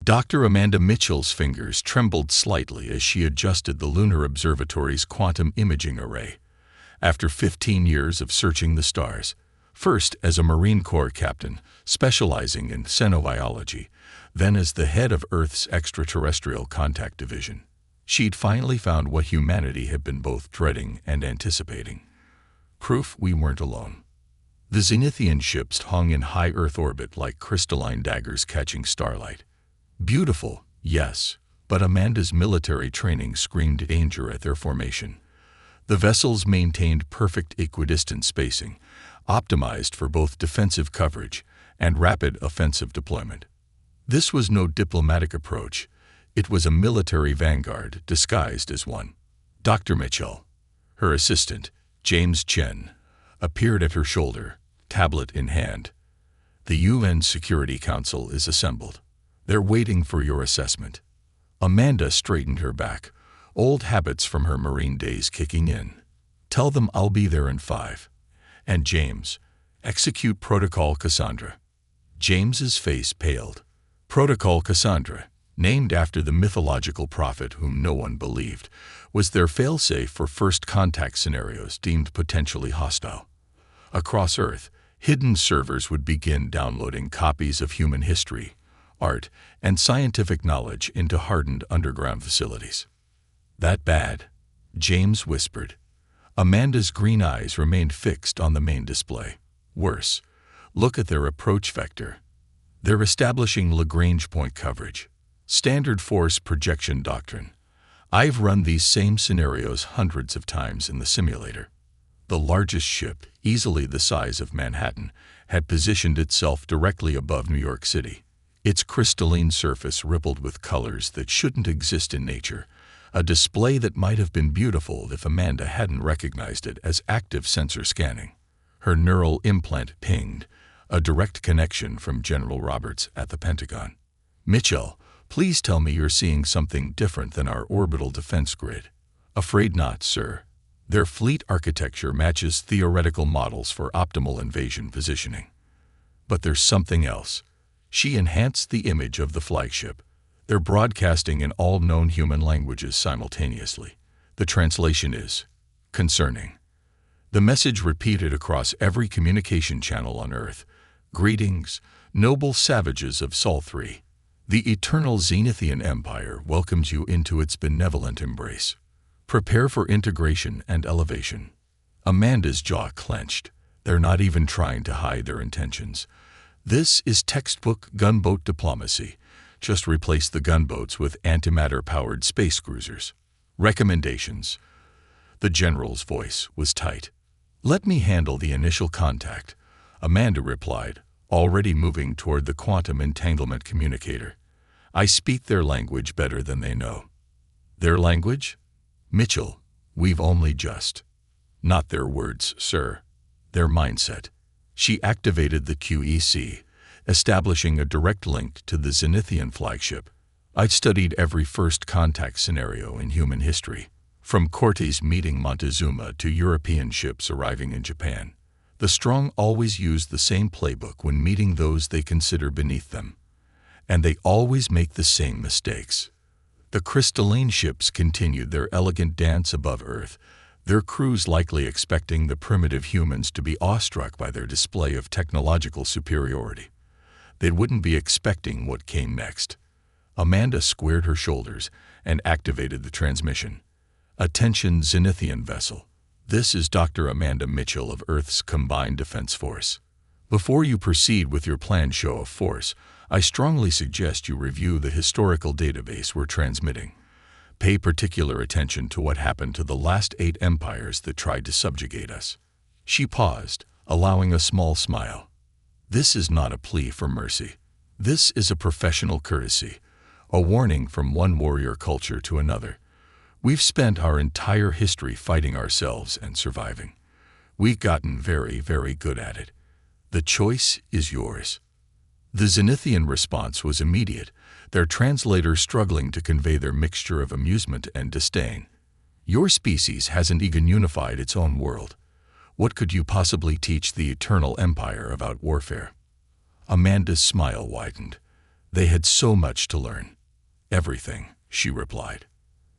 Dr. Amanda Mitchell's fingers trembled slightly as she adjusted the Lunar Observatory's quantum imaging array. After 15 years of searching the stars, first as a Marine Corps captain specializing in xenobiology, then as the head of Earth's Extraterrestrial Contact Division, she'd finally found what humanity had been both dreading and anticipating. Proof we weren't alone. The Zenithian ships hung in high Earth orbit like crystalline daggers catching starlight. Beautiful, yes, but Amanda's military training screamed danger at their formation. The vessels maintained perfect equidistant spacing, optimized for both defensive coverage and rapid offensive deployment. This was no diplomatic approach. It was a military vanguard disguised as one. Dr. Mitchell, her assistant, James Chen, appeared at her shoulder, tablet in hand. The UN Security Council is assembled. They're waiting for your assessment. Amanda straightened her back, old habits from her Marine days kicking in. Tell them I'll be there in 5. And James, execute Protocol Cassandra. James's face paled. Protocol Cassandra, named after the mythological prophet whom no one believed, was their failsafe for first contact scenarios deemed potentially hostile. Across Earth, hidden servers would begin downloading copies of human history, art, and scientific knowledge into hardened underground facilities. That bad? James whispered. Amanda's green eyes remained fixed on the main display. Worse, look at their approach vector. They're establishing Lagrange point coverage. Standard force projection doctrine. I've run these same scenarios hundreds of times in the simulator. The largest ship, easily the size of Manhattan, had positioned itself directly above New York City. Its crystalline surface rippled with colors that shouldn't exist in nature, a display that might have been beautiful if Amanda hadn't recognized it as active sensor scanning. Her neural implant pinged, a direct connection from General Roberts at the Pentagon. Mitchell, please tell me you're seeing something different than our orbital defense grid. Afraid not, sir. Their fleet architecture matches theoretical models for optimal invasion positioning. But there's something else. She enhanced the image of the flagship. They're broadcasting in all known human languages simultaneously. The translation is concerning. The message repeated across every communication channel on Earth. Greetings, noble savages of Sol 3. The eternal Zenithian Empire welcomes you into its benevolent embrace. Prepare for integration and elevation. Amanda's jaw clenched. They're not even trying to hide their intentions. This is textbook gunboat diplomacy. Just replace the gunboats with antimatter-powered space cruisers. Recommendations. The general's voice was tight. Let me handle the initial contact, Amanda replied, already moving toward the quantum entanglement communicator. I speak their language better than they know. Their language? Mitchell, we've only just. Not their words, sir. Their mindset. She activated the QEC, establishing a direct link to the Zenithian flagship. I'd studied every first contact scenario in human history, from Cortes meeting Montezuma to European ships arriving in Japan. The strong always use the same playbook when meeting those they consider beneath them. And they always make the same mistakes. The crystalline ships continued their elegant dance above Earth, their crews likely expecting the primitive humans to be awestruck by their display of technological superiority. They wouldn't be expecting what came next. Amanda squared her shoulders and activated the transmission. Attention Zenithian vessel. This is Dr. Amanda Mitchell of Earth's Combined Defense Force. Before you proceed with your planned show of force, I strongly suggest you review the historical database we're transmitting. Pay particular attention to what happened to the last 8 empires that tried to subjugate us. She paused, allowing a small smile. This is not a plea for mercy. This is a professional courtesy, a warning from one warrior culture to another. We've spent our entire history fighting ourselves and surviving. We've gotten very, very good at it. The choice is yours. The Zenithian response was immediate, their translator struggling to convey their mixture of amusement and disdain. Your species hasn't even unified its own world. What could you possibly teach the Eternal Empire about warfare? Amanda's smile widened. They had so much to learn. Everything, she replied.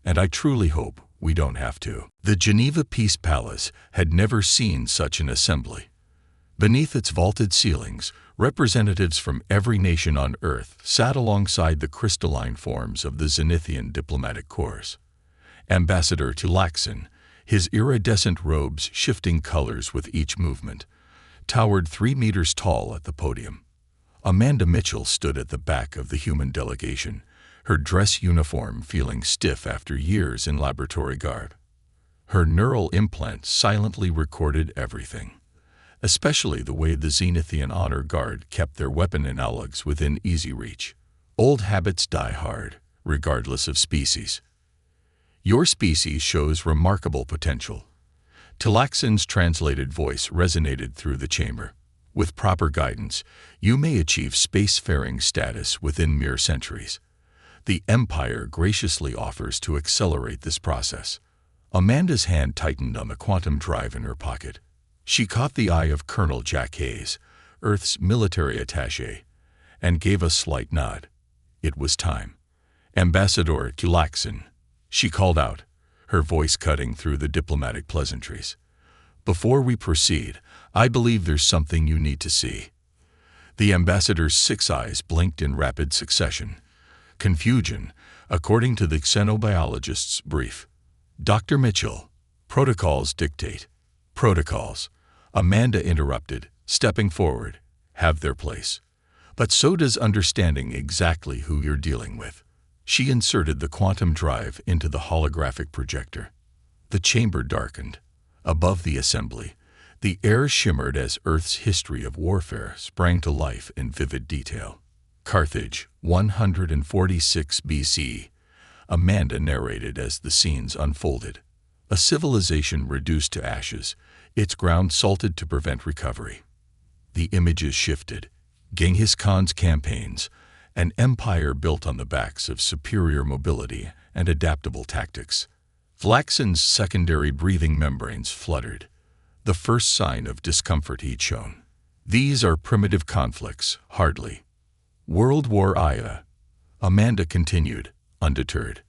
And I truly hope we don't have to. The Geneva Peace Palace had never seen such an assembly. Beneath its vaulted ceilings, representatives from every nation on Earth sat alongside the crystalline forms of the Zenithian diplomatic corps. Ambassador Tulaxin, his iridescent robes shifting colors with each movement, towered 3 meters tall at the podium. Amanda Mitchell stood at the back of the human delegation, her dress uniform feeling stiff after years in laboratory garb. Her neural implants silently recorded everything, especially the way the Zenithian honor guard kept their weapon analogs within easy reach. Old habits die hard, regardless of species. Your species shows remarkable potential. Tulaxin's translated voice resonated through the chamber. With proper guidance, you may achieve spacefaring status within mere centuries. The Empire graciously offers to accelerate this process. Amanda's hand tightened on the quantum drive in her pocket. She caught the eye of Colonel Jack Hayes, Earth's military attaché, and gave a slight nod. It was time. Ambassador Tulaxin, she called out, her voice cutting through the diplomatic pleasantries. Before we proceed, I believe there's something you need to see. The ambassador's 6 eyes blinked in rapid succession. Confusion, according to the xenobiologist's brief. Dr. Mitchell, protocols dictate. Protocols, Amanda interrupted, stepping forward, have their place. But so does understanding exactly who you're dealing with. She inserted the quantum drive into the holographic projector. The chamber darkened. Above the assembly, the air shimmered as Earth's history of warfare sprang to life in vivid detail. Carthage, 146 BC. Amanda narrated as the scenes unfolded. A civilization reduced to ashes, its ground salted to prevent recovery. The images shifted. Genghis Khan's campaigns, an empire built on the backs of superior mobility and adaptable tactics. Tulaxin's secondary breathing membranes fluttered, the first sign of discomfort he'd shown. These are primitive conflicts, hardly. World War I. Amanda continued, undeterred.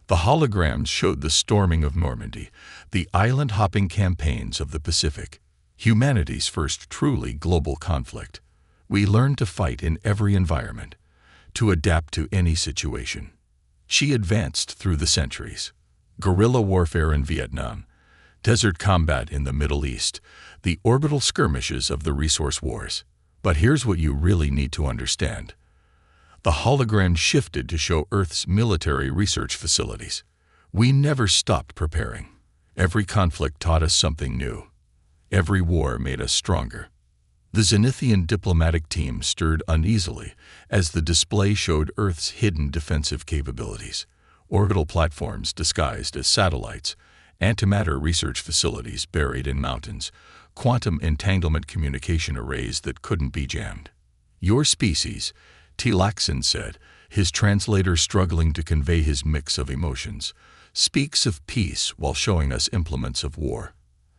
The holograms showed the storming of Normandy, the island-hopping campaigns of the Pacific, humanity's first truly global conflict. We learned to fight in every environment, to adapt to any situation. She advanced through the centuries. Guerrilla warfare in Vietnam, desert combat in the Middle East, the orbital skirmishes of the resource wars. But here's what you really need to understand. The hologram shifted to show Earth's military research facilities. We never stopped preparing. Every conflict taught us something new. Every war made us stronger. The Zenithian diplomatic team stirred uneasily as the display showed Earth's hidden defensive capabilities. Orbital platforms disguised as satellites, antimatter research facilities buried in mountains, quantum entanglement communication arrays that couldn't be jammed. Your species, Tulaxin said, his translator struggling to convey his mix of emotions, speaks of peace while showing us implements of war.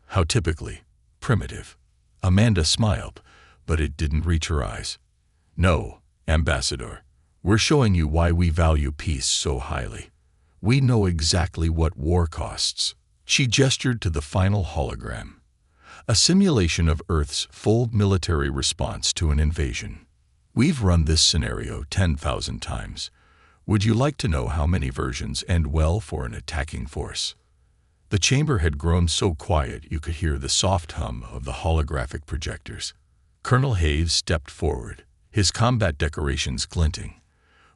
How typically primitive. Amanda smiled, but it didn't reach her eyes. No, Ambassador, we're showing you why we value peace so highly. We know exactly what war costs. She gestured to the final hologram, a simulation of Earth's full military response to an invasion. We've run this scenario 10,000 times. Would you like to know how many versions end well for an attacking force? The chamber had grown so quiet you could hear the soft hum of the holographic projectors. Colonel Hayes stepped forward, his combat decorations glinting.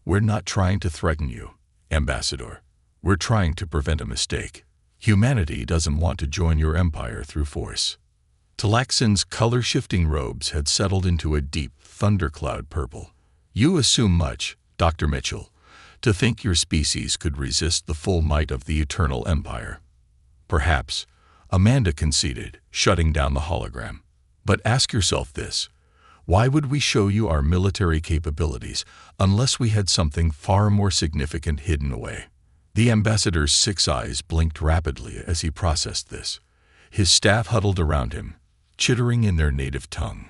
We're not trying to threaten you, Ambassador. We're trying to prevent a mistake. Humanity doesn't want to join your empire through force. Tulaxin's color-shifting robes had settled into a deep thundercloud purple. You assume much, Dr. Mitchell, to think your species could resist the full might of the eternal empire. Perhaps, Amanda conceded, shutting down the hologram. But ask yourself this. Why would we show you our military capabilities unless we had something far more significant hidden away? The ambassador's 6 eyes blinked rapidly as he processed this. His staff huddled around him, chittering in their native tongue.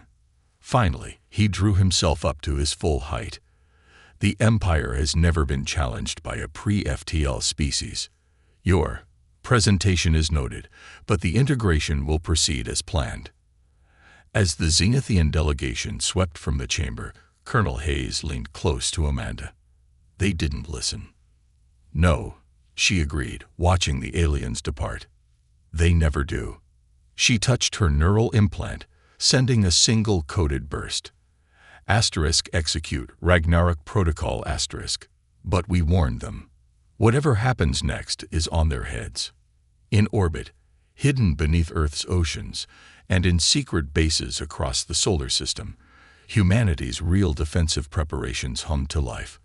Finally, he drew himself up to his full height. The Empire has never been challenged by a pre-FTL species. Your presentation is noted, but the integration will proceed as planned. As the Zenithian delegation swept from the chamber, Colonel Hayes leaned close to Amanda. They didn't listen. No, she agreed, watching the aliens depart. They never do. She touched her neural implant, sending a single coded burst. *execute Ragnarok Protocol *. But we warned them. Whatever happens next is on their heads. In orbit, hidden beneath Earth's oceans, and in secret bases across the solar system, humanity's real defensive preparations hummed to life.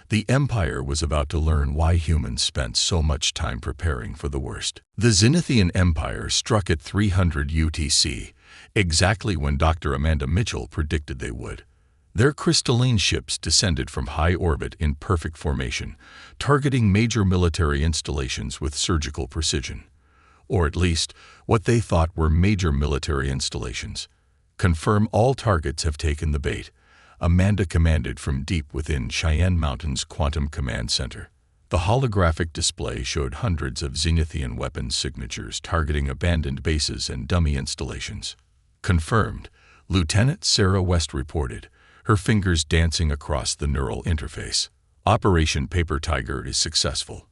The Empire was about to learn why humans spent so much time preparing for the worst. The Zenithian Empire struck at 300 UTC, exactly when Dr. Amanda Mitchell predicted they would. Their crystalline ships descended from high orbit in perfect formation, targeting major military installations with surgical precision. Or at least, what they thought were major military installations. Confirm all targets have taken the bait, Amanda commanded from deep within Cheyenne Mountain's Quantum Command Center. The holographic display showed hundreds of Zenithian weapons signatures targeting abandoned bases and dummy installations. Confirmed, Lieutenant Sarah West reported, her fingers dancing across the neural interface. Operation Paper Tiger is successful.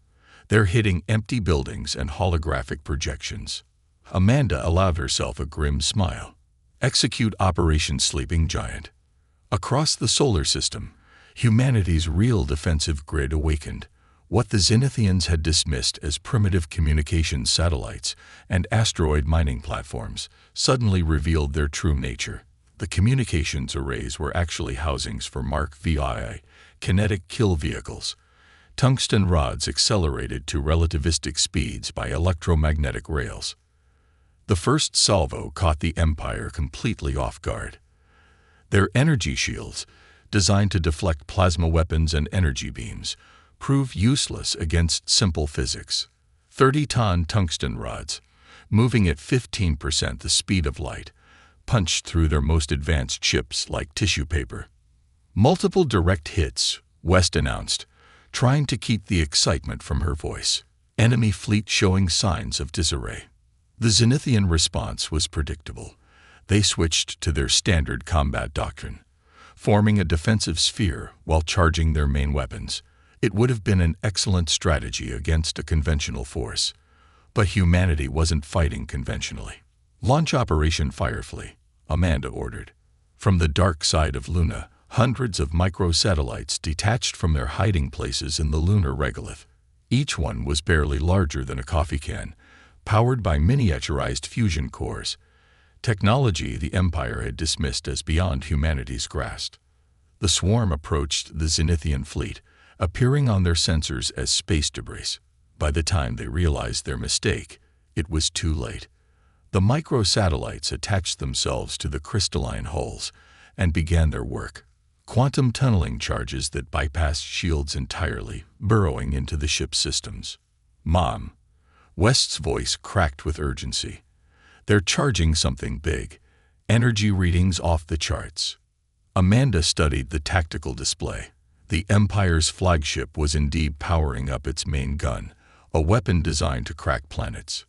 They're hitting empty buildings and holographic projections. Amanda allowed herself a grim smile. Execute Operation Sleeping Giant. Across the solar system, humanity's real defensive grid awakened. What the Zenithians had dismissed as primitive communications satellites and asteroid mining platforms suddenly revealed their true nature. The communications arrays were actually housings for Mark VI kinetic kill vehicles. Tungsten rods accelerated to relativistic speeds by electromagnetic rails. The first salvo caught the Empire completely off guard. Their energy shields, designed to deflect plasma weapons and energy beams, proved useless against simple physics. 30-ton tungsten rods, moving at 15% the speed of light, punched through their most advanced chips like tissue paper. Multiple direct hits, West announced, trying to keep the excitement from her voice. Enemy fleet showing signs of disarray. The Zenithian response was predictable. They switched to their standard combat doctrine, forming a defensive sphere while charging their main weapons. It would have been an excellent strategy against a conventional force, but humanity wasn't fighting conventionally. Launch Operation Firefly, Amanda ordered. From the dark side of Luna, hundreds of microsatellites detached from their hiding places in the lunar regolith. Each one was barely larger than a coffee can, powered by miniaturized fusion cores. Technology the Empire had dismissed as beyond humanity's grasp. The swarm approached the Zenithian fleet, appearing on their sensors as space debris. By the time they realized their mistake, it was too late. The microsatellites attached themselves to the crystalline hulls and began their work. Quantum tunneling charges that bypassed shields entirely, burrowing into the ship's systems. Mom. West's voice cracked with urgency. They're charging something big. Energy readings off the charts. Amanda studied the tactical display. The Empire's flagship was indeed powering up its main gun, a weapon designed to crack planets.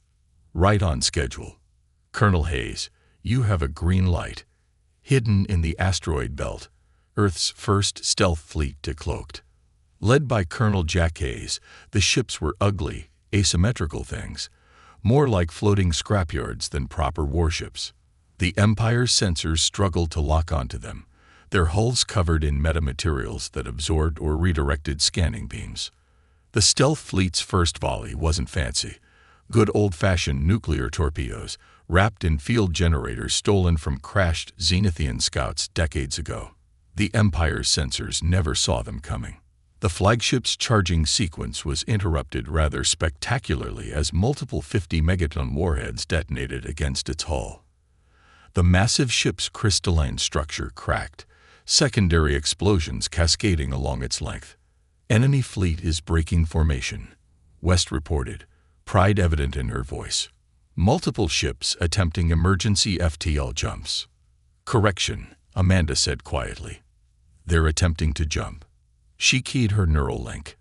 Right on schedule. Colonel Hayes, you have a green light. Hidden in the asteroid belt, Earth's first stealth fleet decloaked. Led by Colonel Jack Hayes, the ships were ugly, asymmetrical things, more like floating scrapyards than proper warships. The Empire's sensors struggled to lock onto them, their hulls covered in metamaterials that absorbed or redirected scanning beams. The stealth fleet's first volley wasn't fancy. Good old-fashioned nuclear torpedoes, wrapped in field generators stolen from crashed Zenithian scouts decades ago. The Empire's sensors never saw them coming. The flagship's charging sequence was interrupted rather spectacularly as multiple 50-megaton warheads detonated against its hull. The massive ship's crystalline structure cracked, secondary explosions cascading along its length. Enemy fleet is breaking formation, West reported, pride evident in her voice. Multiple ships attempting emergency FTL jumps. Correction, Amanda said quietly. They're attempting to jump. She keyed her neural link.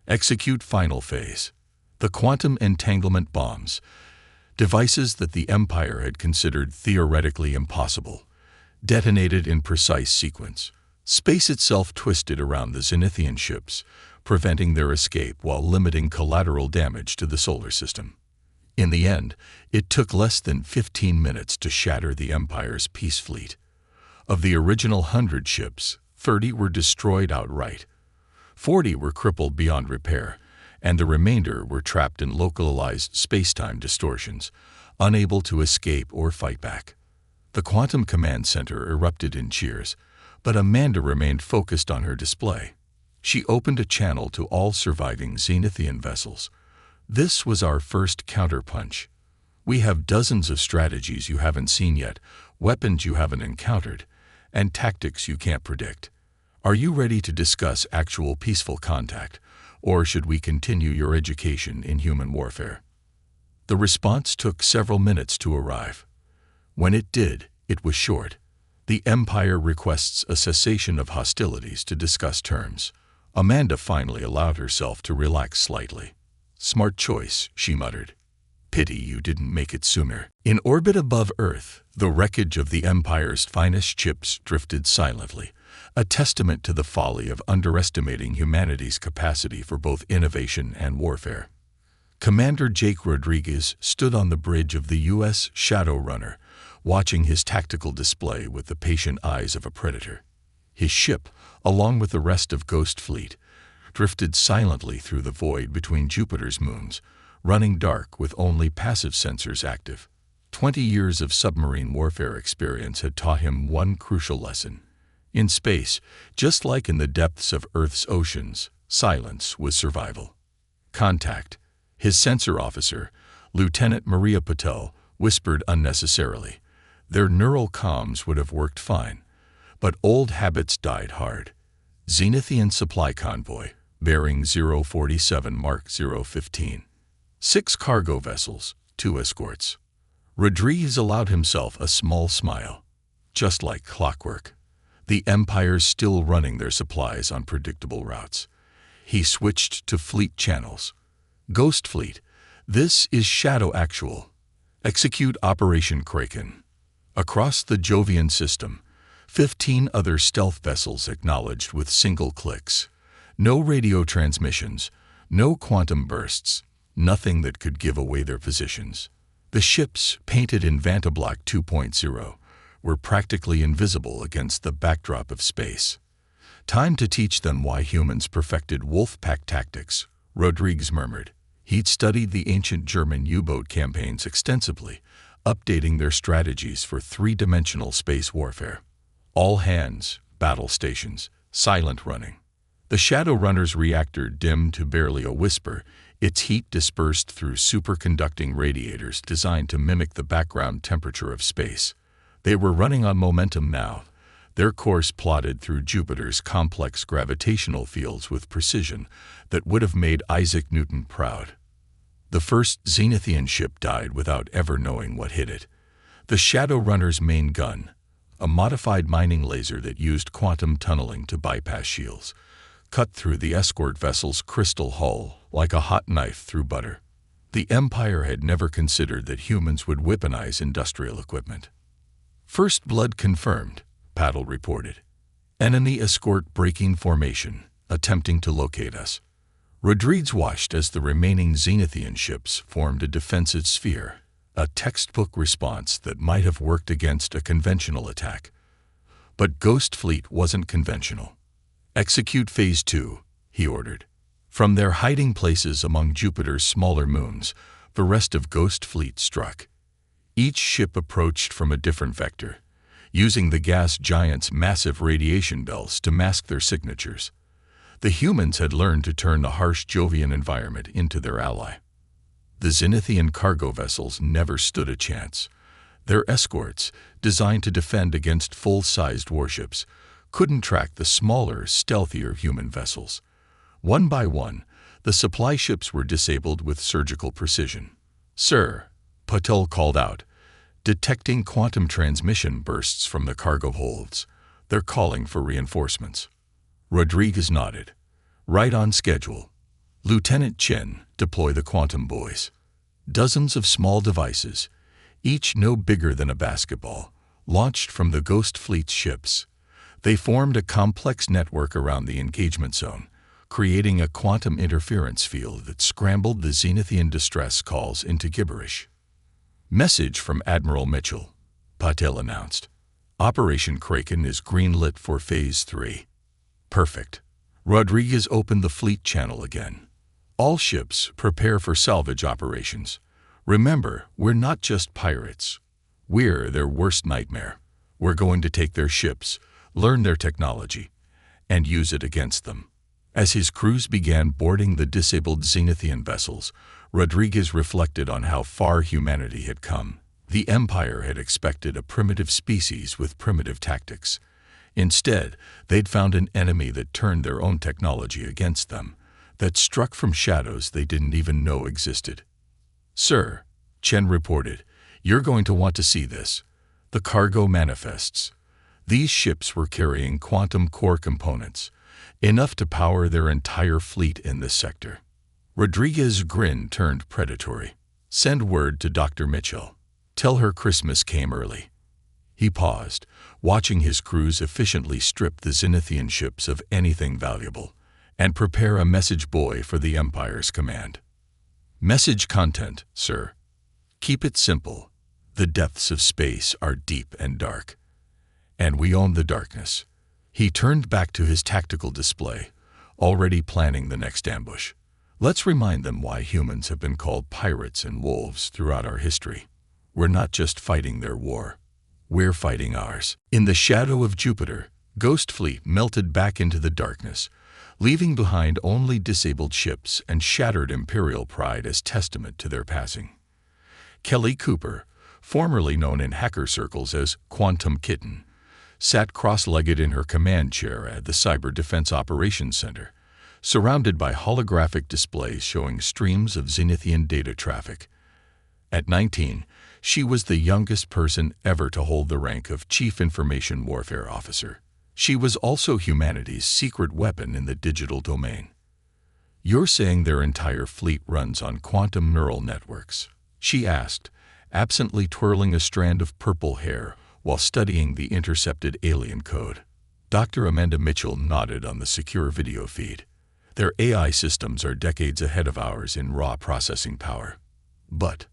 Execute final phase. The quantum entanglement bombs, devices that the Empire had considered theoretically impossible, detonated in precise sequence. Space itself twisted around the Zenithian ships, preventing their escape while limiting collateral damage to the solar system. In the end, it took less than 15 minutes to shatter the Empire's peace fleet. Of the original 100 ships, 30 were destroyed outright. 40 were crippled beyond repair, and the remainder were trapped in localized space-time distortions, unable to escape or fight back. The Quantum Command Center erupted in cheers, but Amanda remained focused on her display. She opened a channel to all surviving Zenithian vessels. This was our first counterpunch. We have dozens of strategies you haven't seen yet, weapons you haven't encountered, and tactics you can't predict. Are you ready to discuss actual peaceful contact, or should we continue your education in human warfare? The response took several minutes to arrive. When it did, it was short. The Empire requests a cessation of hostilities to discuss terms. Amanda finally allowed herself to relax slightly. Smart choice, she muttered. Pity you didn't make it sooner. In orbit above Earth, the wreckage of the Empire's finest ships drifted silently, a testament to the folly of underestimating humanity's capacity for both innovation and warfare. Commander Jake Rodriguez stood on the bridge of the U.S. Shadowrunner, watching his tactical display with the patient eyes of a predator. His ship, along with the rest of Ghost Fleet, drifted silently through the void between Jupiter's moons, running dark with only passive sensors active. 20 years of submarine warfare experience had taught him one crucial lesson. In space, just like in the depths of Earth's oceans, silence was survival. Contact. His sensor officer, Lieutenant Maria Patel, whispered unnecessarily. Their neural comms would have worked fine, but old habits died hard. Zenithian supply convoy, bearing 047 Mark 015. 6 cargo vessels, 2 escorts. Rodriguez allowed himself a small smile. Just like clockwork. The Empire's still running their supplies on predictable routes. He switched to fleet channels. Ghost Fleet, this is Shadow Actual. Execute Operation Kraken. Across the Jovian system, 15 other stealth vessels acknowledged with single clicks. No radio transmissions, no quantum bursts, nothing that could give away their positions. The ships, painted in Vantablack 2.0, were practically invisible against the backdrop of space. Time to teach them why humans perfected wolf-pack tactics, Rodriguez murmured. He'd studied the ancient German U-boat campaigns extensively, updating their strategies for three-dimensional space warfare. All hands, battle stations, silent running. The Shadowrunner's reactor dimmed to barely a whisper, its heat dispersed through superconducting radiators designed to mimic the background temperature of space. They were running on momentum now, their course plotted through Jupiter's complex gravitational fields with precision that would have made Isaac Newton proud. The first Zenithian ship died without ever knowing what hit it. The Shadowrunner's main gun, a modified mining laser that used quantum tunneling to bypass shields, cut through the escort vessel's crystal hull like a hot knife through butter. The Empire had never considered that humans would weaponize industrial equipment. First blood confirmed, Paddle reported. Enemy escort breaking formation, attempting to locate us. Rodriguez watched as the remaining Zenithian ships formed a defensive sphere, a textbook response that might have worked against a conventional attack. But Ghost Fleet wasn't conventional. Execute Phase 2, he ordered. From their hiding places among Jupiter's smaller moons, the rest of Ghost Fleet struck. Each ship approached from a different vector, using the gas giant's massive radiation bells to mask their signatures. The humans had learned to turn the harsh Jovian environment into their ally. The Zenithian cargo vessels never stood a chance. Their escorts, designed to defend against full-sized warships, couldn't track the smaller, stealthier human vessels. One by one, the supply ships were disabled with surgical precision. "Sir," Patel called out, detecting quantum transmission bursts from the cargo holds. "They're calling for reinforcements." Rodriguez nodded. Right on schedule. Lieutenant Chen, deploy the quantum buoys. Dozens of small devices, each no bigger than a basketball, launched from the Ghost Fleet's ships. They formed a complex network around the engagement zone, creating a quantum interference field that scrambled the Zenithian distress calls into gibberish. Message from Admiral Mitchell, Patel announced. Operation Kraken is greenlit for Phase 3. Perfect. Rodriguez opened the fleet channel again. All ships prepare for salvage operations. Remember, we're not just pirates. We're their worst nightmare. We're going to take their ships, learn their technology, and use it against them. As his crews began boarding the disabled Zenithian vessels, Rodriguez reflected on how far humanity had come. The Empire had expected a primitive species with primitive tactics. Instead, they'd found an enemy that turned their own technology against them, that struck from shadows they didn't even know existed. Sir, Chen reported, you're going to want to see this. The cargo manifests. These ships were carrying quantum core components, enough to power their entire fleet in this sector. Rodriguez's grin turned predatory. Send word to Dr. Mitchell. Tell her Christmas came early. He paused, watching his crews efficiently strip the Zenithian ships of anything valuable, and prepare a message buoy for the Empire's command. Message content, sir. Keep it simple. The depths of space are deep and dark. And we own the darkness. He turned back to his tactical display, already planning the next ambush. Let's remind them why humans have been called pirates and wolves throughout our history. We're not just fighting their war. We're fighting ours. In the shadow of Jupiter, Ghost Fleet melted back into the darkness, leaving behind only disabled ships and shattered Imperial pride as testament to their passing. Kelly Cooper, formerly known in hacker circles as Quantum Kitten, sat cross-legged in her command chair at the Cyber Defense Operations Center, surrounded by holographic displays showing streams of Zenithian data traffic. At 19, she was the youngest person ever to hold the rank of Chief Information Warfare Officer. She was also humanity's secret weapon in the digital domain. You're saying their entire fleet runs on quantum neural networks? She asked, absently twirling a strand of purple hair while studying the intercepted alien code. Dr. Amanda Mitchell nodded on the secure video feed. Their AI systems are decades ahead of ours in raw processing power. But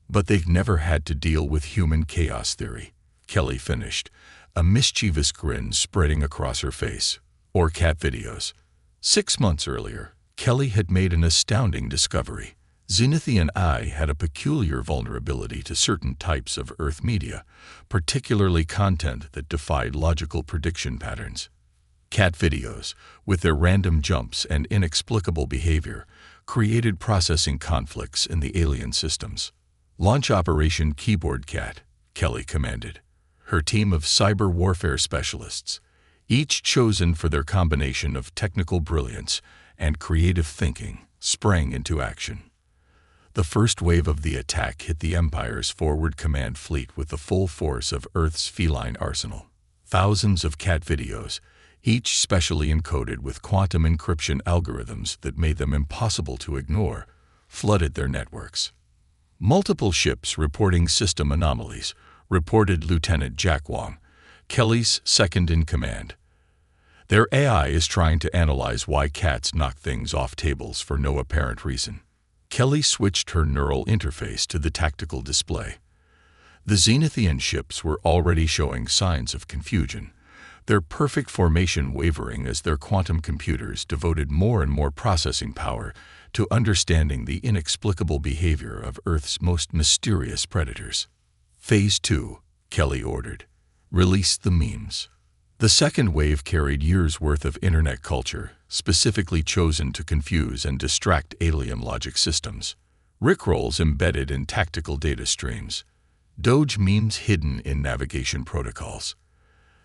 they've never had to deal with human chaos theory, Kelly finished, a mischievous grin spreading across her face. Or cat videos. 6 months earlier, Kelly had made an astounding discovery. Zenithian AI had a peculiar vulnerability to certain types of Earth media, particularly content that defied logical prediction patterns. Cat videos, with their random jumps and inexplicable behavior, created processing conflicts in the alien systems. Launch Operation Keyboard Cat, Kelly commanded. Her team of cyber warfare specialists, each chosen for their combination of technical brilliance and creative thinking, sprang into action. The first wave of the attack hit the Empire's forward command fleet with the full force of Earth's feline arsenal. Thousands of cat videos, each specially encoded with quantum encryption algorithms that made them impossible to ignore, flooded their networks. Multiple ships reporting system anomalies, reported Lieutenant Jack Wong, Kelly's second-in-command. Their AI is trying to analyze why cats knock things off tables for no apparent reason. Kelly switched her neural interface to the tactical display. The Zenithian ships were already showing signs of confusion, their perfect formation wavering as their quantum computers devoted more and more processing power to understanding the inexplicable behavior of Earth's most mysterious predators. Phase 2, Kelly ordered. Release the memes. The second wave carried years' worth of internet culture, specifically chosen to confuse and distract alien logic systems. Rickrolls embedded in tactical data streams. Doge memes hidden in navigation protocols.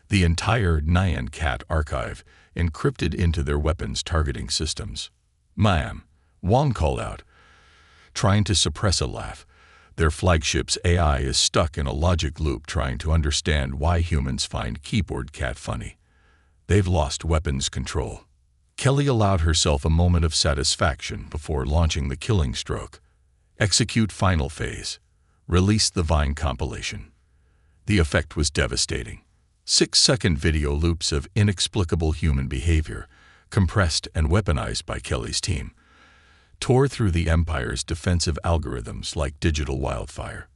The entire Nyan Cat archive encrypted into their weapons targeting systems. Ma'am, Wong called out, trying to suppress a laugh. Their flagship's AI is stuck in a logic loop trying to understand why humans find Keyboard Cat funny. They've lost weapons control. Kelly allowed herself a moment of satisfaction before launching the killing stroke. Execute final phase. Release the Vine compilation. The effect was devastating. 6-second video loops of inexplicable human behavior, compressed and weaponized by Kelly's team, tore through the Empire's defensive algorithms like digital wildfire.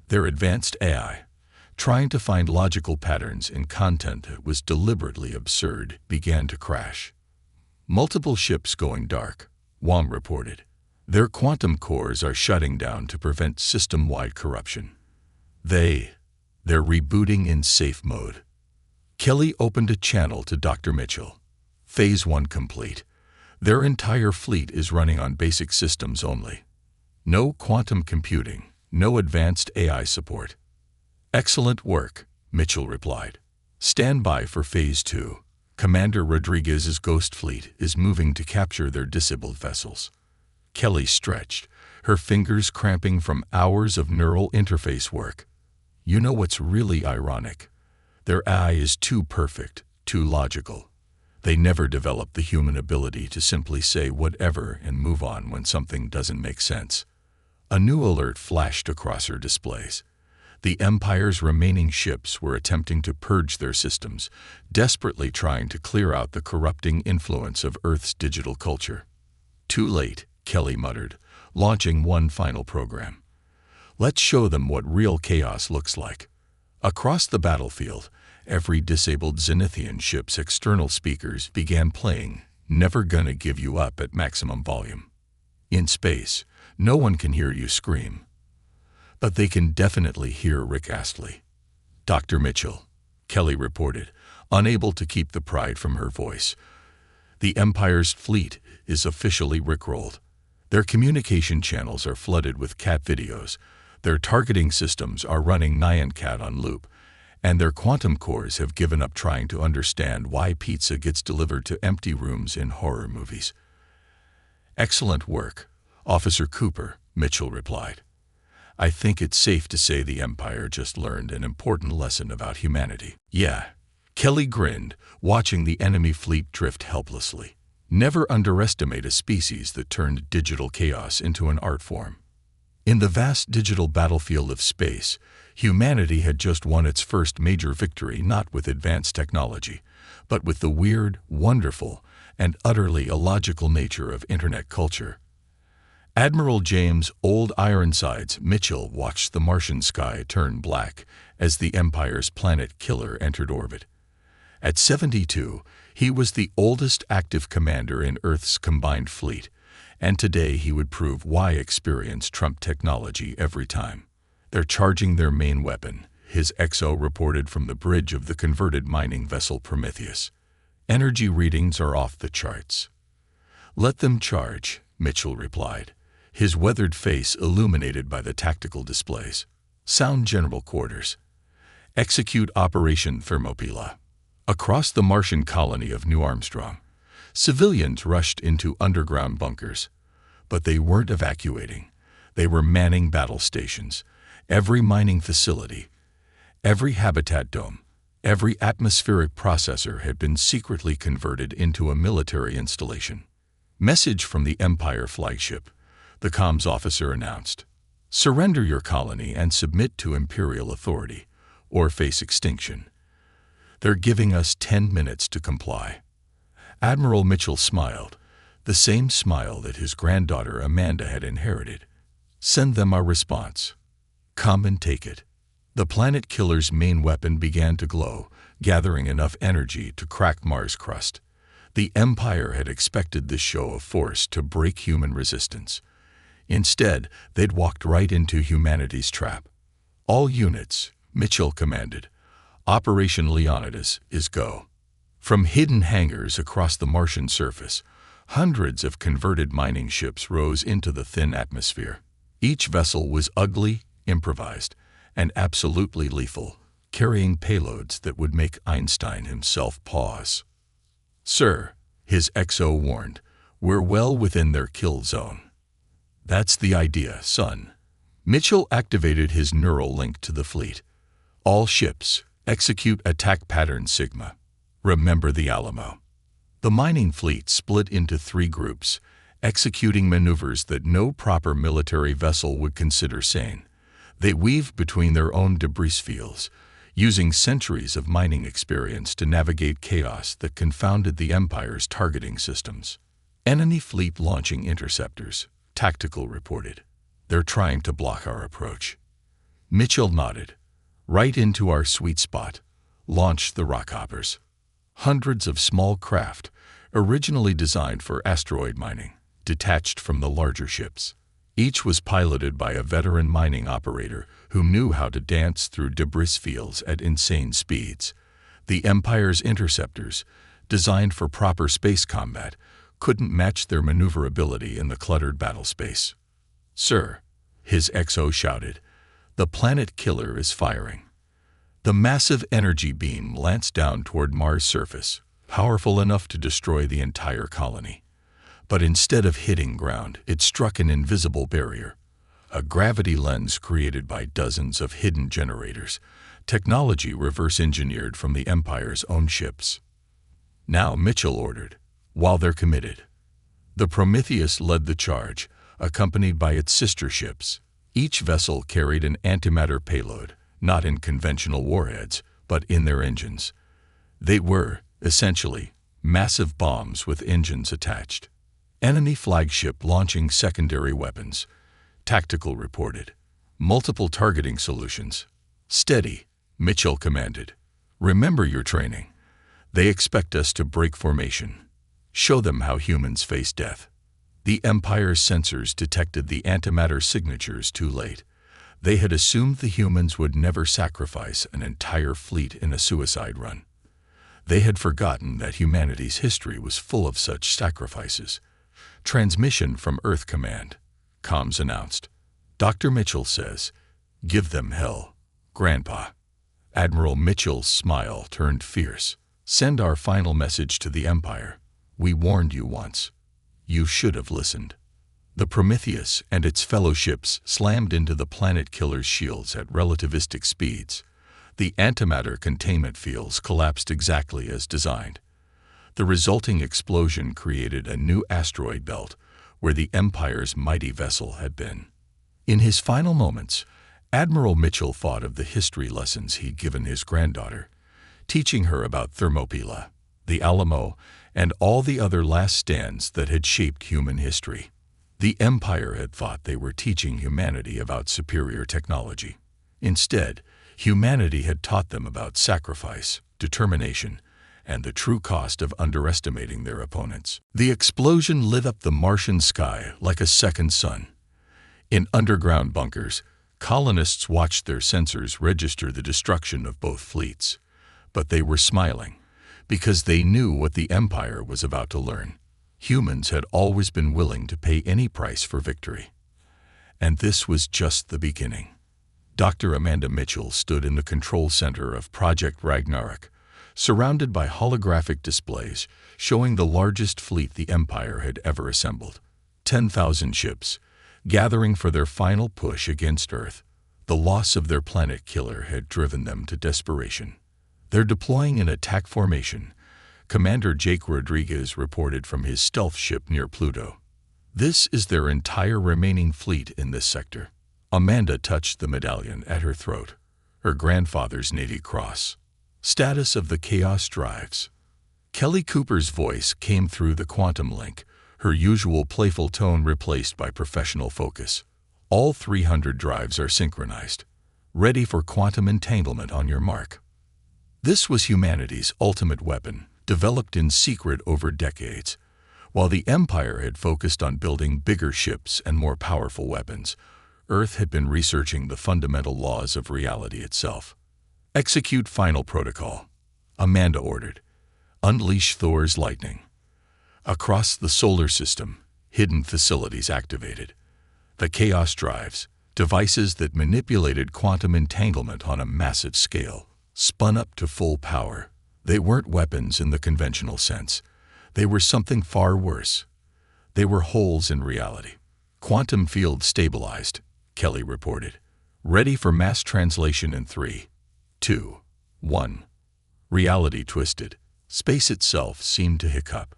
Their advanced AI, trying to find logical patterns in content that was deliberately absurd, began to crash. Multiple ships going dark, Wong reported. Their quantum cores are shutting down to prevent system-wide corruption. They're rebooting in safe mode. Kelly opened a channel to Dr. Mitchell. Phase 1 complete. Their entire fleet is running on basic systems only. No quantum computing, no advanced AI support. Excellent work, Mitchell replied. Stand by for Phase 2. Commander Rodriguez's Ghost Fleet is moving to capture their disabled vessels. Kelly stretched, her fingers cramping from hours of neural interface work. You know what's really ironic? Their AI is too perfect, too logical. They never develop the human ability to simply say whatever and move on when something doesn't make sense. A new alert flashed across her displays. The Empire's remaining ships were attempting to purge their systems, desperately trying to clear out the corrupting influence of Earth's digital culture. Too late, Kelly muttered, launching one final program. Let's show them what real chaos looks like. Across the battlefield, every disabled Zenithian ship's external speakers began playing "Never Gonna Give You Up" at maximum volume. In space, no one can hear you scream. But they can definitely hear Rick Astley. Dr. Mitchell, Kelly reported, unable to keep the pride from her voice. The Empire's fleet is officially rickrolled. Their communication channels are flooded with cat videos, their targeting systems are running Nyan Cat on loop, and their quantum cores have given up trying to understand why pizza gets delivered to empty rooms in horror movies. Excellent work, Officer Cooper, Mitchell replied. I think it's safe to say the Empire just learned an important lesson about humanity. Yeah, Kelly grinned, watching the enemy fleet drift helplessly. Never underestimate a species that turned digital chaos into an art form. In the vast digital battlefield of space, humanity had just won its first major victory not with advanced technology, but with the weird, wonderful, and utterly illogical nature of internet culture. Admiral James Old Ironsides Mitchell watched the Martian sky turn black as the Empire's planet killer entered orbit. At 72, he was the oldest active commander in Earth's combined fleet, and today he would prove why experience trumped technology every time. They're charging their main weapon, his XO reported from the bridge of the converted mining vessel Prometheus. Energy readings are off the charts. Let them charge, Mitchell replied, his weathered face illuminated by the tactical displays. Sound General Quarters. Execute Operation Thermopylae. Across the Martian colony of New Armstrong, civilians rushed into underground bunkers. But they weren't evacuating. They were manning battle stations. Every mining facility, every habitat dome, every atmospheric processor had been secretly converted into a military installation. Message from the Empire flagship, the comms officer announced. Surrender your colony and submit to Imperial authority, or face extinction. They're giving us 10 minutes to comply. Admiral Mitchell smiled, the same smile that his granddaughter Amanda had inherited. Send them our response. Come and take it. The planet killer's main weapon began to glow, gathering enough energy to crack Mars' crust. The Empire had expected this show of force to break human resistance. Instead, they'd walked right into humanity's trap. All units, Mitchell commanded. Operation Leonidas is go. From hidden hangars across the Martian surface, hundreds of converted mining ships rose into the thin atmosphere. Each vessel was ugly, improvised, and absolutely lethal, carrying payloads that would make Einstein himself pause. Sir, his XO warned, we're well within their kill zone. That's the idea, son. Mitchell activated his neural link to the fleet. All ships, execute attack pattern Sigma. Remember the Alamo. The mining fleet split into 3 groups, executing maneuvers that no proper military vessel would consider sane. They weaved between their own debris fields, using centuries of mining experience to navigate chaos that confounded the Empire's targeting systems. Enemy fleet launching interceptors, Tactical reported. They're trying to block our approach. Mitchell nodded. Right into our sweet spot. Launched the rockhoppers. Hundreds of small craft, originally designed for asteroid mining, detached from the larger ships. Each was piloted by a veteran mining operator who knew how to dance through debris fields at insane speeds. The Empire's interceptors, designed for proper space combat, couldn't match their maneuverability in the cluttered battle space. "Sir," his XO shouted, "the planet killer is firing." The massive energy beam lanced down toward Mars' surface, powerful enough to destroy the entire colony. But instead of hitting ground, it struck an invisible barrier, a gravity lens created by dozens of hidden generators, technology reverse-engineered from the Empire's own ships. "Now," Mitchell ordered, "while they're committed." The Prometheus led the charge, accompanied by its sister ships. Each vessel carried an antimatter payload, not in conventional warheads, but in their engines. They were, essentially, massive bombs with engines attached. Enemy flagship launching secondary weapons, Tactical reported. Multiple targeting solutions. "Steady," Mitchell commanded. "Remember your training. They expect us to break formation. Show them how humans face death." The Empire's sensors detected the antimatter signatures too late. They had assumed the humans would never sacrifice an entire fleet in a suicide run. They had forgotten that humanity's history was full of such sacrifices. "Transmission from Earth Command," comms announced. "Dr. Mitchell says, give them hell, Grandpa." Admiral Mitchell's smile turned fierce. "Send our final message to the Empire. We warned you once. You should have listened." The Prometheus and its fellow ships slammed into the planet killer's shields at relativistic speeds. The antimatter containment fields collapsed exactly as designed. The resulting explosion created a new asteroid belt where the Empire's mighty vessel had been. In his final moments, Admiral Mitchell thought of the history lessons he'd given his granddaughter, teaching her about Thermopylae, the Alamo, and all the other last stands that had shaped human history. The Empire had thought they were teaching humanity about superior technology. Instead, humanity had taught them about sacrifice, determination, and the true cost of underestimating their opponents. The explosion lit up the Martian sky like a second sun. In underground bunkers, colonists watched their sensors register the destruction of both fleets. But they were smiling, because they knew what the Empire was about to learn. Humans had always been willing to pay any price for victory. And this was just the beginning. Dr. Amanda Mitchell stood in the control center of Project Ragnarok, surrounded by holographic displays showing the largest fleet the Empire had ever assembled. 10,000 ships, gathering for their final push against Earth. The loss of their planet killer had driven them to desperation. "They're deploying in attack formation," Commander Jake Rodriguez reported from his stealth ship near Pluto. "This is their entire remaining fleet in this sector." Amanda touched the medallion at her throat, her grandfather's Navy Cross. "Status of the Chaos drives." Kelly Cooper's voice came through the quantum link, her usual playful tone replaced by professional focus. "All 300 drives are synchronized, ready for quantum entanglement on your mark." This was humanity's ultimate weapon, developed in secret over decades. While the Empire had focused on building bigger ships and more powerful weapons, Earth had been researching the fundamental laws of reality itself. "Execute final protocol," Amanda ordered. "Unleash Thor's lightning." Across the solar system, hidden facilities activated. The Chaos drives, devices that manipulated quantum entanglement on a massive scale, spun up to full power. They weren't weapons in the conventional sense. They were something far worse. They were holes in reality. "Quantum field stabilized," Kelly reported. "Ready for mass translation in 3, 2, 1. Reality twisted. Space itself seemed to hiccup.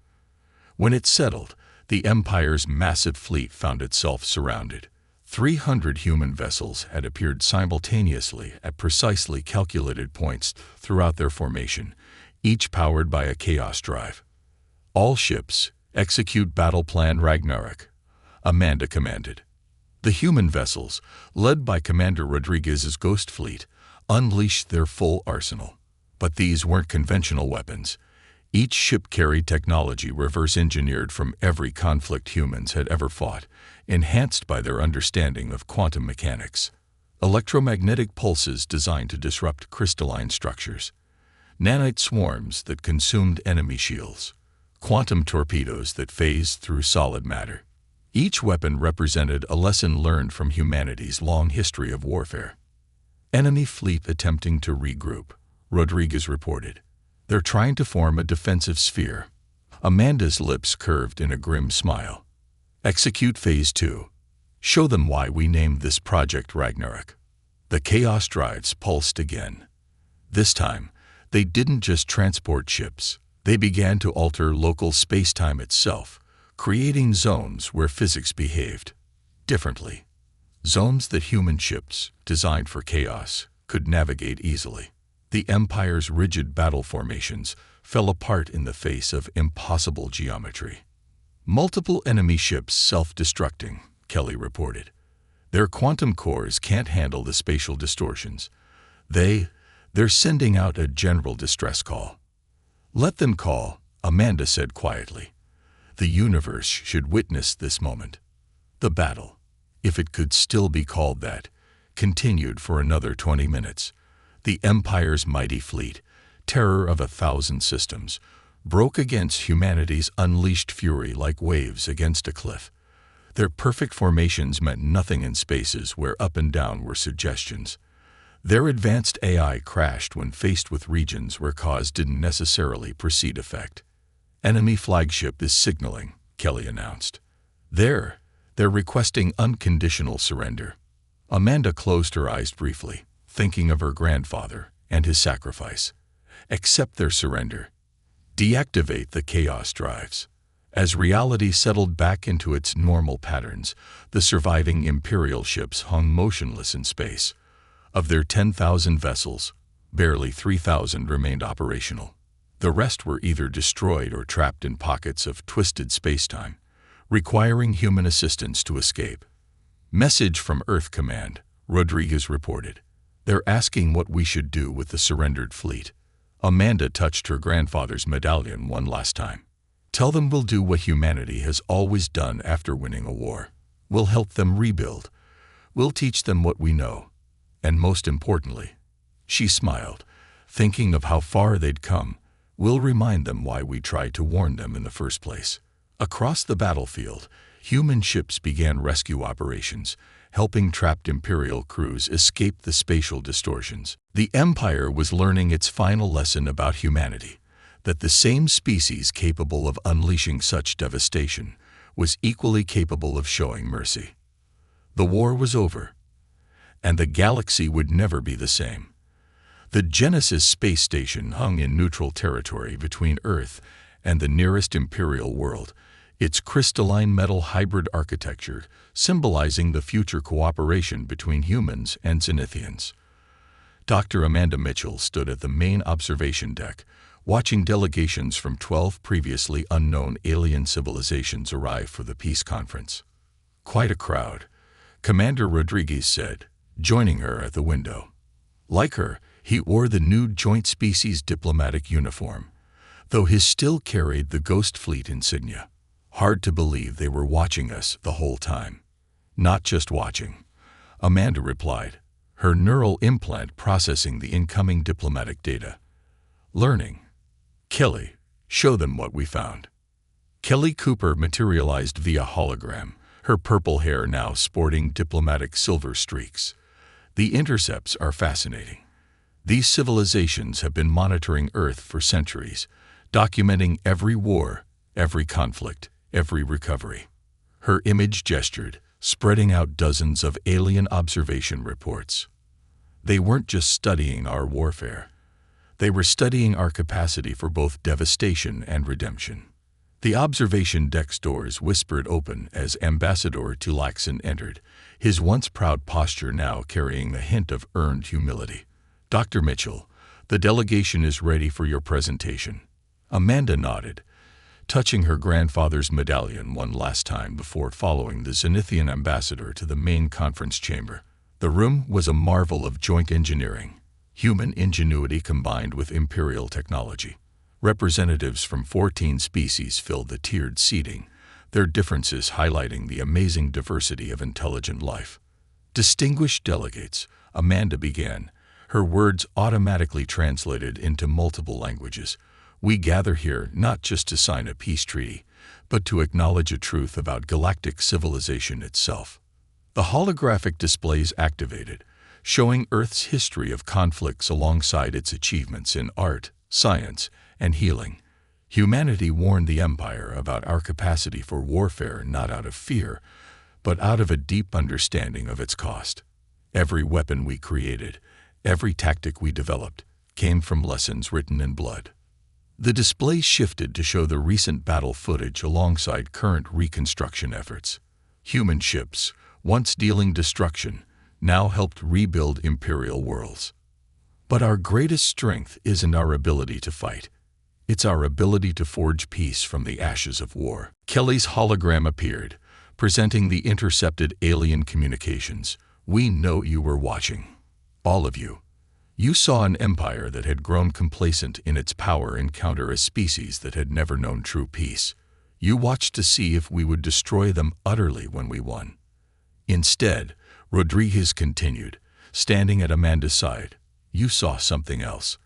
When it settled, the Empire's massive fleet found itself surrounded. 300 human vessels had appeared simultaneously at precisely calculated points throughout their formation, each powered by a chaos drive. "All ships, execute battle plan Ragnarok," Amanda commanded. The human vessels, led by Commander Rodriguez's Ghost Fleet, unleashed their full arsenal. But these weren't conventional weapons. Each ship carried technology reverse-engineered from every conflict humans had ever fought, enhanced by their understanding of quantum mechanics. Electromagnetic pulses designed to disrupt crystalline structures. Nanite swarms that consumed enemy shields. Quantum torpedoes that phased through solid matter. Each weapon represented a lesson learned from humanity's long history of warfare. "Enemy fleet attempting to regroup," Rodriguez reported. "They're trying to form a defensive sphere." Amanda's lips curved in a grim smile. "Execute Phase 2. Show them why we named this project Ragnarok." The chaos drives pulsed again. This time, they didn't just transport ships. They began to alter local space-time itself, creating zones where physics behaved differently. Zones that human ships, designed for chaos, could navigate easily. The Empire's rigid battle formations fell apart in the face of impossible geometry. "Multiple enemy ships self-destructing," Kelly reported. "Their quantum cores can't handle the spatial distortions. They're sending out a general distress call." "Let them call," Amanda said quietly. "The universe should witness this moment." The battle, if it could still be called that, continued for another 20 minutes. The Empire's mighty fleet, terror of 1,000 systems, broke against humanity's unleashed fury like waves against a cliff. Their perfect formations meant nothing in spaces where up and down were suggestions. Their advanced AI crashed when faced with regions where cause didn't necessarily precede effect. "Enemy flagship is signaling," Kelly announced. They're requesting unconditional surrender." Amanda closed her eyes briefly, thinking of her grandfather and his sacrifice. "Accept their surrender. Deactivate the chaos drives." As reality settled back into its normal patterns, the surviving Imperial ships hung motionless in space. Of their 10,000 vessels, barely 3,000 remained operational. The rest were either destroyed or trapped in pockets of twisted spacetime, requiring human assistance to escape. "Message from Earth Command," Rodriguez reported. "They're asking what we should do with the surrendered fleet." Amanda touched her grandfather's medallion one last time. "Tell them we'll do what humanity has always done after winning a war. We'll help them rebuild. We'll teach them what we know. And most importantly," she smiled, thinking of how far they'd come, "we'll remind them why we tried to warn them in the first place." Across the battlefield, human ships began rescue operations, helping trapped Imperial crews escape the spatial distortions. The Empire was learning its final lesson about humanity, that the same species capable of unleashing such devastation was equally capable of showing mercy. The war was over, and the galaxy would never be the same. The Genesis space station hung in neutral territory between Earth and the nearest Imperial world, its crystalline metal hybrid architecture symbolizing the future cooperation between humans and Zenithians. Dr. Amanda Mitchell stood at the main observation deck, watching delegations from 12 previously unknown alien civilizations arrive for the peace conference. "Quite a crowd," Commander Rodriguez said, joining her at the window. Like her, he wore the new Joint Species diplomatic uniform, though his still carried the Ghost Fleet insignia. "Hard to believe they were watching us the whole time." "Not just watching," Amanda replied, her neural implant processing the incoming diplomatic data. "Learning." "Kelly, show them what we found." Kelly Cooper materialized via hologram, her purple hair now sporting diplomatic silver streaks. "The intercepts are fascinating. These civilizations have been monitoring Earth for centuries, documenting every war, every conflict, every recovery." Her image gestured, spreading out dozens of alien observation reports. "They weren't just studying our warfare. They were studying our capacity for both devastation and redemption. The observation deck's doors whispered open as Ambassador Tulaxin entered, his once proud posture now carrying a hint of earned humility. "Dr. Mitchell, the delegation is ready for your presentation." Amanda nodded, touching her grandfather's medallion one last time before following the Zenithian ambassador to the main conference chamber. The room was a marvel of joint engineering, human ingenuity combined with imperial technology. Representatives from 14 species filled the tiered seating, their differences highlighting the amazing diversity of intelligent life. "Distinguished delegates," Amanda began, her words automatically translated into multiple languages. "We gather here not just to sign a peace treaty, but to acknowledge a truth about galactic civilization itself." The holographic displays activated, showing Earth's history of conflicts alongside its achievements in art, science, and healing. Humanity warned the Empire about our capacity for warfare not out of fear, but out of a deep understanding of its cost. Every weapon we created, every tactic we developed, came from lessons written in blood. The display shifted to show the recent battle footage alongside current reconstruction efforts. Human ships, once dealing destruction, now helped rebuild imperial worlds. But our greatest strength isn't our ability to fight. It's our ability to forge peace from the ashes of war. Kelly's hologram appeared, presenting the intercepted alien communications. "We know you were watching. All of you. You saw an empire that had grown complacent in its power encounter a species that had never known true peace. You watched to see if we would destroy them utterly when we won. Instead," Rodriguez continued, standing at Amanda's side, "you saw something else.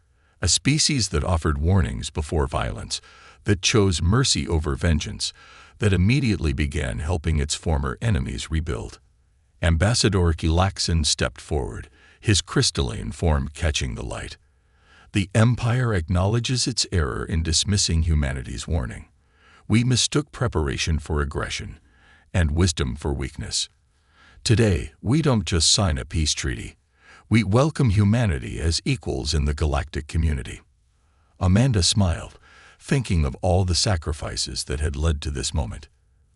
A species that offered warnings before violence, that chose mercy over vengeance, that immediately began helping its former enemies rebuild." Ambassador Tulaxin stepped forward, his crystalline form catching the light. "The Empire acknowledges its error in dismissing humanity's warning. We mistook preparation for aggression, and wisdom for weakness. Today, we don't just sign a peace treaty. We welcome humanity as equals in the galactic community." Amanda smiled, thinking of all the sacrifices that had led to this moment.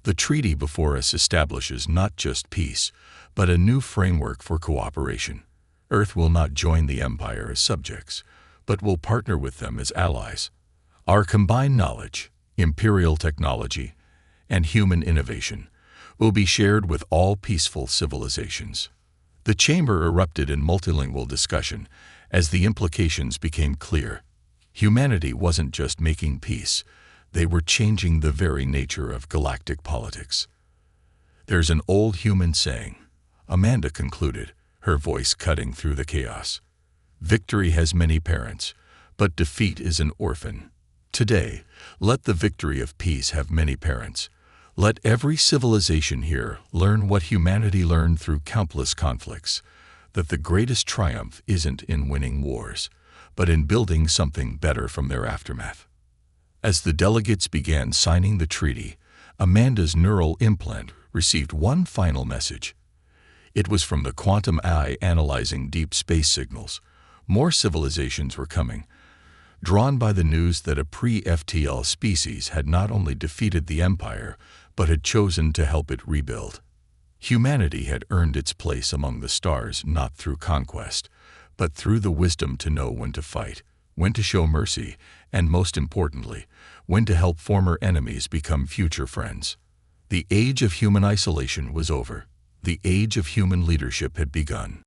The treaty before us establishes not just peace, but a new framework for cooperation. Earth will not join the Empire as subjects, but will partner with them as allies. Our combined knowledge, imperial technology, and human innovation will be shared with all peaceful civilizations. The chamber erupted in multilingual discussion as the implications became clear. Humanity wasn't just making peace, they were changing the very nature of galactic politics. "There's an old human saying," Amanda concluded, her voice cutting through the chaos. "Victory has many parents, but defeat is an orphan." Today, let the victory of peace have many parents. Let every civilization here learn what humanity learned through countless conflicts, that the greatest triumph isn't in winning wars, but in building something better from their aftermath. As the delegates began signing the treaty, Amanda's neural implant received one final message. It was from the quantum eye analyzing deep space signals. More civilizations were coming, drawn by the news that a pre-FTL species had not only defeated the Empire, but had chosen to help it rebuild. Humanity had earned its place among the stars not through conquest, but through the wisdom to know when to fight, when to show mercy, and most importantly, when to help former enemies become future friends. The age of human isolation was over. The age of human leadership had begun.